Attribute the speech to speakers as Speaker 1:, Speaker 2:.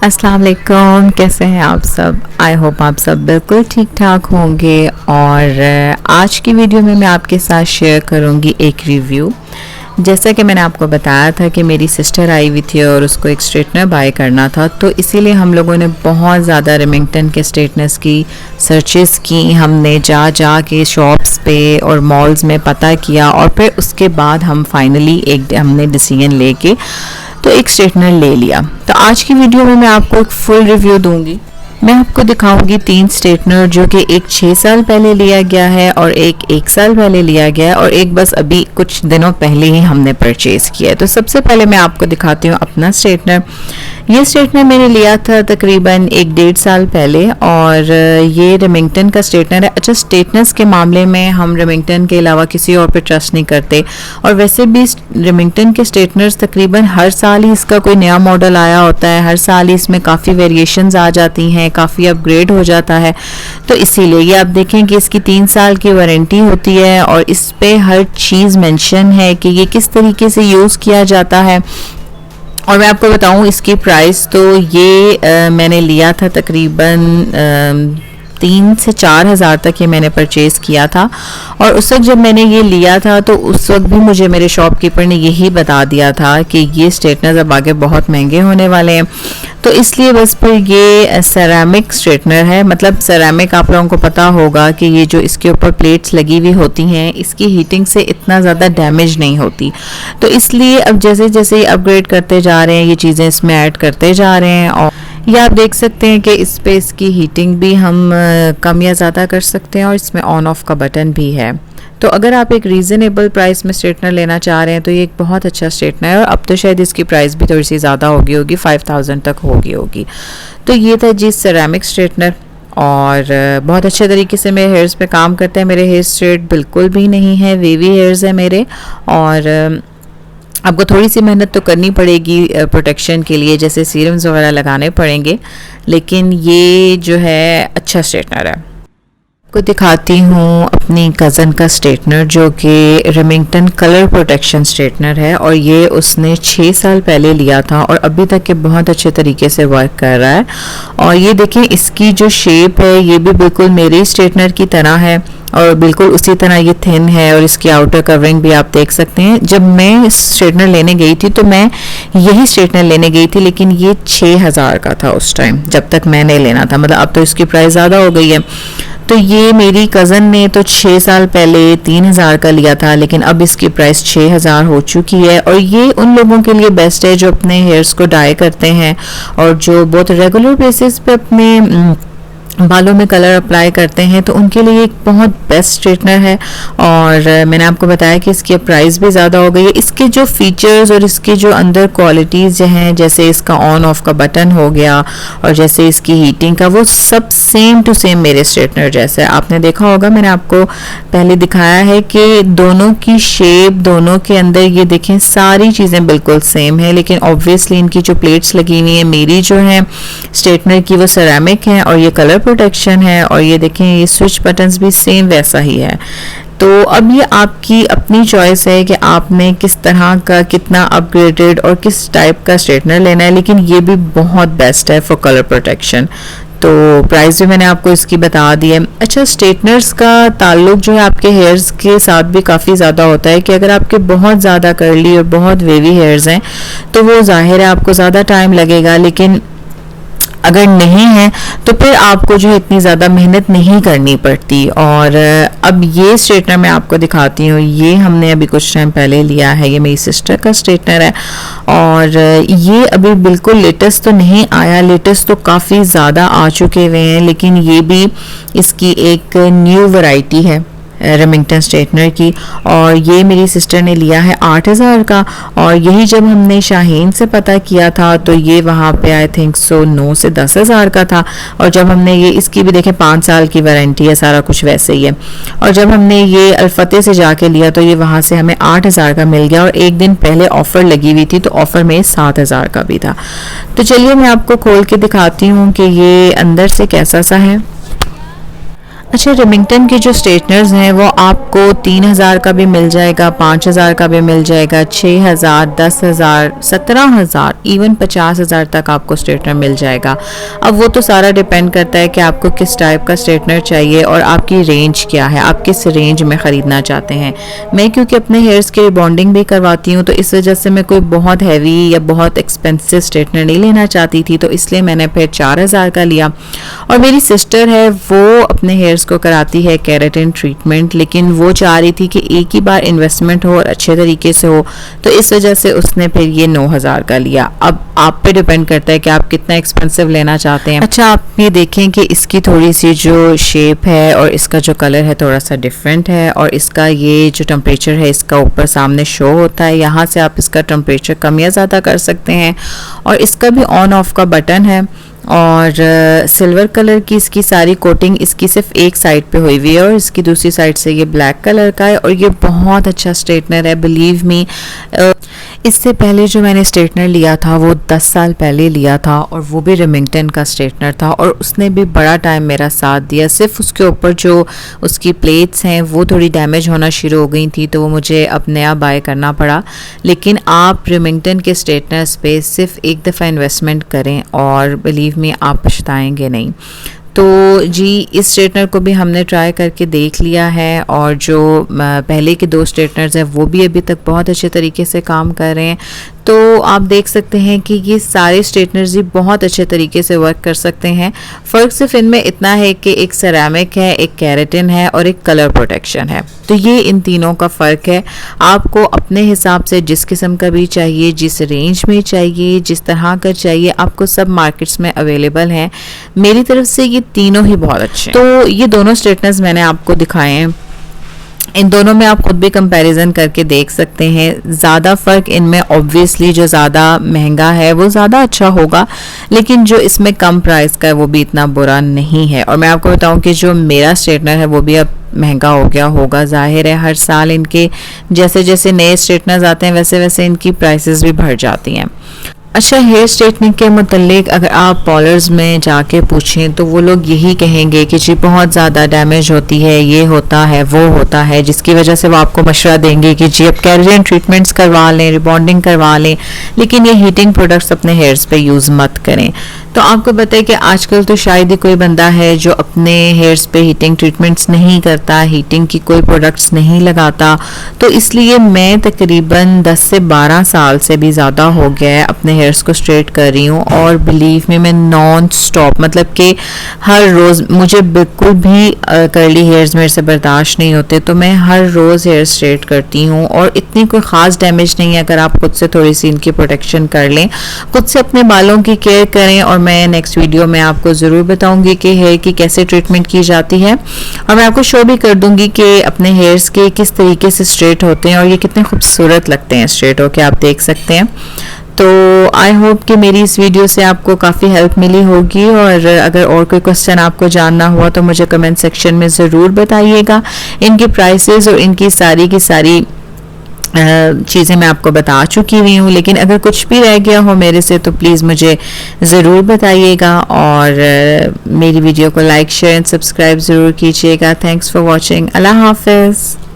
Speaker 1: अस्सलाम वालेकुम, कैसे हैं आप सब। आई होप आप सब बिल्कुल ठीक ठाक होंगे। और आज की वीडियो में मैं आपके साथ शेयर करूंगी एक रिव्यू। जैसा कि मैंने आपको बताया था कि मेरी सिस्टर आई हुई थी और उसको एक स्ट्रेटनर बाय करना था, तो इसीलिए हम लोगों ने बहुत ज़्यादा रेमिंगटन के स्ट्रेटनर्स की सर्चेस की। हमने जा के शॉप्स पे और मॉल्स में पता किया और फिर उसके बाद हम फाइनली हमने डिसीजन लेके तो एक स्ट्रेटनर ले लिया। तो आज की वीडियो में मैं आपको एक फुल रिव्यू दूंगी। मैं आपको दिखाऊंगी 3 स्ट्रेटनर, जो कि एक 6 साल पहले लिया गया है और एक साल पहले लिया गया है और एक बस अभी कुछ दिनों पहले ही हमने परचेज़ किया है। तो सबसे पहले मैं आपको दिखाती हूँ अपना स्ट्रेटनर। ये स्ट्रेटनर मैंने लिया था तकरीबन 1-1.5 साल पहले और ये रेमिंगटन का स्ट्रेटनर है। अच्छा, स्ट्रेटनर्स के मामले में हम रेमिंगटन के अलावा किसी और पे ट्रस्ट नहीं करते और वैसे भी रेमिंगटन के स्ट्रेटनर्स तकरीबन हर साल ही इसका कोई नया मॉडल आया होता है, हर साल ही इसमें काफ़ी वेरिएशंस आ जाती हैं, काफ़ी अपग्रेड हो जाता है। तो इसीलिए ये आप देखें कि इसकी 3 साल की वारंटी होती है और इस पे हर चीज़ मेंशन है कि ये किस तरीके से यूज़ किया जाता है। और मैं आपको बताऊं इसकी प्राइस, तो ये मैंने लिया था तकरीबन 3 से 4 हज़ार तक ये मैंने परचेज़ किया था। और उस वक्त जब मैंने ये लिया था तो उस वक्त भी मुझे मेरे शॉपकीपर ने यही बता दिया था कि ये स्ट्रेटनर अब आगे बहुत महंगे होने वाले हैं। तो इसलिए बस फिर ये सेरामिक स्ट्रेटनर है। मतलब सेरामिक, आप लोगों को पता होगा कि ये जो इसके ऊपर प्लेट्स लगी हुई होती हैं, इसकी हीटिंग से इतना ज़्यादा डैमेज नहीं होती। तो इसलिए अब जैसे जैसे अपग्रेड करते जा रहे हैं, ये चीज़ें इसमें ऐड करते जा रहे हैं। और ये आप देख सकते हैं कि इस पे इसकी हीटिंग भी हम कम या ज़्यादा कर सकते हैं और इसमें ऑन ऑफ का बटन भी है। तो अगर आप एक रीज़नेबल प्राइस में स्ट्रेटनर लेना चाह रहे हैं तो ये एक बहुत अच्छा स्ट्रेटनर है। और अब तो शायद इसकी प्राइस भी थोड़ी सी ज़्यादा होगी 5000 तक होगी। तो ये था जी सेरामिक स्ट्रेटनर और बहुत अच्छे तरीके से मेरे हेयर्स पे काम करता है। मेरे हेयर स्ट्रेट बिल्कुल भी नहीं है, वेवी हेयर्स है मेरे। और आपको थोड़ी सी मेहनत तो करनी पड़ेगी प्रोटेक्शन के लिए, जैसे सीरम्स वगैरह लगाने पड़ेंगे, लेकिन ये जो है अच्छा स्ट्रेटनर है। आपको दिखाती हूँ अपनी कज़न का स्ट्रेटनर, जो कि रेमिंगटन कलर प्रोटेक्शन स्ट्रेटनर है और ये उसने 6 साल पहले लिया था और अभी तक ये बहुत अच्छे तरीके से वर्क कर रहा है। और ये देखें, इसकी जो शेप है ये भी बिल्कुल मेरे स्ट्रेटनर की तरह है और बिल्कुल उसी तरह ये थिन है और इसकी आउटर कवरिंग भी आप देख सकते हैं। जब मैं स्ट्रेटनर लेने गई थी तो मैं यही स्ट्रेटनर लेने गई थी, लेकिन ये 6000 का था उस टाइम जब तक मैंने लेना था। मतलब अब तो इसकी प्राइस ज़्यादा हो गई है। तो ये मेरी कज़न ने तो 6 साल पहले 3000 का लिया था, लेकिन अब इसकी प्राइस 6000 हो चुकी है। और ये उन लोगों के लिए बेस्ट है जो अपने हेयर्स को डाई करते हैं और जो बहुत रेगुलर बेसिस पे अपने बालों में कलर अप्लाई करते हैं, तो उनके लिए एक बहुत बेस्ट स्ट्रेटनर है। और मैंने आपको बताया कि इसकी प्राइस भी ज़्यादा हो गई है। इसके जो फीचर्स और इसके जो अंदर क्वालिटीज़ हैं, जैसे इसका ऑन ऑफ का बटन हो गया और जैसे इसकी हीटिंग का, वो सब सेम टू सेम मेरे स्ट्रेटनर जैसे आपने देखा होगा। मैंने आपको पहले दिखाया है कि दोनों की शेप, दोनों के अंदर ये देखें सारी चीज़ें बिल्कुल सेम है, लेकिन ऑब्वियसली इनकी जो प्लेट्स लगी हुई हैं मेरी जो है स्ट्रेटनर की, वो सेरामिक है और ये कलर प्रोटेक्शन है। और ये देखें, ये स्विच बटन्स भी सेम वैसा ही है। तो अब ये आपकी अपनी चॉइस है कि आपने किस तरह का, कितना अपग्रेडेड और किस टाइप का स्ट्रेटनर लेना है, लेकिन ये भी बहुत बेस्ट है फॉर कलर प्रोटेक्शन। तो प्राइस भी मैंने आपको इसकी बता दी है। अच्छा, स्ट्रेटनर्स का ताल्लुक जो है आपके हेयर्स के साथ भी काफ़ी ज़्यादा होता है कि अगर आपके बहुत ज़्यादा कर्ली और बहुत वेवी हेयर्स हैं तो वो जाहिर है आपको ज़्यादा टाइम लगेगा, लेकिन अगर नहीं है तो फिर आपको जो है इतनी ज़्यादा मेहनत नहीं करनी पड़ती। और अब ये स्ट्रेटनर मैं आपको दिखाती हूँ। ये हमने अभी कुछ टाइम पहले लिया है, ये मेरी सिस्टर का स्ट्रेटनर है और ये अभी बिल्कुल लेटेस्ट तो नहीं आया, लेटेस्ट तो काफ़ी ज़्यादा आ चुके हुए हैं, लेकिन ये भी इसकी एक न्यू वैरायटी है रेमिंगटन स्ट्रेटनर की। और ये मेरी सिस्टर ने लिया है 8000 का। और यही जब हमने शाहीन से पता किया था तो ये वहाँ पे आई थिंक सो 9 से 10,000 का था। और जब हमने ये, इसकी भी देखें 5 साल की वारंटी है, सारा कुछ वैसे ही है। और जब हमने ये अल्फतेह से जाके लिया तो ये वहाँ से हमें 8000 का मिल गया और एक दिन पहले ऑफ़र लगी हुई थी तो ऑफ़र में 7000 का भी था। तो चलिए मैं आपको खोल के दिखाती हूँ कि ये अंदर से कैसा सा है। अच्छा, रिमिंगटन के जो स्ट्रेटनर्स हैं वो आपको 3,000 का भी मिल जाएगा, 5,000 का भी मिल जाएगा, 6,000, 10,000, 17,000, इवन 50,000 तक आपको स्ट्रेटनर मिल जाएगा। अब वो तो सारा डिपेंड करता है कि आपको किस टाइप का स्ट्रेटनर चाहिए और आपकी रेंज क्या है, आप किस रेंज में ख़रीदना चाहते हैं। मैं क्योंकि अपने हेयर्स की रिबॉन्डिंग भी करवाती हूँ, तो इस वजह से मैं कोई बहुत हैवी या बहुत एक्सपेंसिव स्ट्रेटनर नहीं लेना चाहती थी, तो इसलिए मैंने फिर 4,000 का लिया। और मेरी सिस्टर है, वो अपने हेयर्स को कराती है केराटिन ट्रीटमेंट, लेकिन वो चाह रही थी कि एक ही बार इन्वेस्टमेंट हो और अच्छे तरीके से हो, तो इस वजह से उसने फिर ये 9,000 का लिया। अब आप पे डिपेंड करता है कि आप कितना एक्सपेंसिव लेना चाहते हैं। अच्छा, आप ये देखें कि इसकी थोड़ी सी जो शेप है और इसका जो कलर है थोड़ा सा डिफरेंट है, और इसका ये जो टेम्परेचर है इसका ऊपर सामने शो होता है, यहाँ से आप इसका टेम्परेचर कम या ज़्यादा कर सकते हैं। और इसका भी ऑन ऑफ का बटन है, और सिल्वर कलर की इसकी सारी कोटिंग इसकी सिर्फ एक साइड पे हुई हुई है, और इसकी दूसरी साइड से ये ब्लैक कलर का है। और ये बहुत अच्छा स्ट्रेटनर है, बिलीव मी। इससे पहले जो मैंने स्ट्रेटनर लिया था वो 10 साल पहले लिया था, और वो भी रिमिंगटन का स्ट्रेटनर था, और उसने भी बड़ा टाइम मेरा साथ दिया। सिर्फ उसके ऊपर जो उसकी प्लेट्स हैं वो थोड़ी डैमेज होना शुरू हो गई थी, तो वो मुझे अब नया बाय करना पड़ा। लेकिन आप रिमिंगटन के स्ट्रेटनर्स पे सिर्फ एक दफ़ा इन्वेस्टमेंट करें और बिलीव में आप पछताएंगे नहीं। तो जी, इस स्ट्रेटनर को भी हमने ट्राई करके देख लिया है, और जो पहले के 2 स्ट्रेटनर्स हैं वो भी अभी तक बहुत अच्छे तरीके से काम कर रहे हैं। तो आप देख सकते हैं कि ये सारे स्ट्रेटनर्स ही बहुत अच्छे तरीके से वर्क कर सकते हैं। फ़र्क सिर्फ इनमें इतना है कि एक सेरामिक है, एक केराटिन है और एक कलर प्रोटेक्शन है। तो ये इन तीनों का फ़र्क है। आपको अपने हिसाब से जिस किस्म का भी चाहिए, जिस रेंज में चाहिए, जिस तरह का चाहिए, आपको सब मार्केट्स में अवेलेबल हैं। मेरी तरफ से ये तीनों ही बहुत अच्छे हैं। तो ये दोनों स्ट्रेटनर्स मैंने आपको दिखाए हैं, इन दोनों में आप खुद भी कंपैरिजन करके देख सकते हैं। ज़्यादा फ़र्क इनमें ऑब्वियसली जो ज़्यादा महंगा है वो ज़्यादा अच्छा होगा, लेकिन जो इसमें कम प्राइस का है वो भी इतना बुरा नहीं है। और मैं आपको बताऊं कि जो मेरा स्ट्रेटनर है वो भी अब महंगा हो गया होगा। जाहिर है हर साल इनके जैसे जैसे नए स्ट्रेटनर्स आते हैं वैसे वैसे इनकी प्राइसेस भी बढ़ जाती हैं। अच्छा, हेयर स्ट्रेटनिंग के मुतल्लिक अगर आप पार्लर्स में जाके पूछें तो वो लोग यही कहेंगे कि जी बहुत ज़्यादा डैमेज होती है, ये होता है, वो होता है, जिसकी वजह से वो आपको मशवरा देंगे कि जी आप केराटिन ट्रीटमेंट्स करवा लें, रिबॉन्डिंग करवा लें, लेकिन ये हीटिंग प्रोडक्ट्स अपने हेयर्स पे यूज़ मत करें। तो आपको पता है कि आजकल तो शायद ही कोई बंदा है जो अपने हेयर्स पे हीटिंग ट्रीटमेंट्स नहीं करता, हीटिंग की कोई प्रोडक्ट्स नहीं लगाता। तो इसलिए मैं तकरीबन 10 से 12 साल से भी ज़्यादा हो गया है अपने हेयर्स को स्ट्रेट कर रही हूँ, और बिलीव में मैं नॉन स्टॉप, मतलब कि हर रोज़, मुझे बिल्कुल भी कर्ली हेयर्स मेरे से बर्दाश्त नहीं होते, तो मैं हर रोज़ हेयर स्ट्रेट करती हूँ। और इतनी कोई ख़ास डैमेज नहीं है अगर आप खुद से थोड़ी सी इनकी प्रोटेक्शन कर लें, खुद से अपने बालों की केयर करें। और मैं नेक्स्ट वीडियो में आपको ज़रूर बताऊंगी कि हेयर की कैसे ट्रीटमेंट की जाती है, और मैं आपको शो भी कर दूंगी कि अपने हेयर्स के किस तरीके से स्ट्रेट होते हैं और ये कितने खूबसूरत लगते हैं स्ट्रेट होके, आप देख सकते हैं। तो आई होप कि मेरी इस वीडियो से आपको काफ़ी हेल्प मिली होगी, और अगर और कोई क्वेश्चन आपको जानना हुआ तो मुझे कमेंट सेक्शन में ज़रूर बताइएगा। इनकी प्राइसेस और इनकी सारी की सारी चीज़ें मैं आपको बता चुकी हुई हूँ, लेकिन अगर कुछ भी रह गया हो मेरे से तो प्लीज़ मुझे ज़रूर बताइएगा, और मेरी वीडियो को लाइक, शेयर एंड सब्सक्राइब ज़रूर कीजिएगा। Thanks for watching. अल्लाह हाफ़िज़।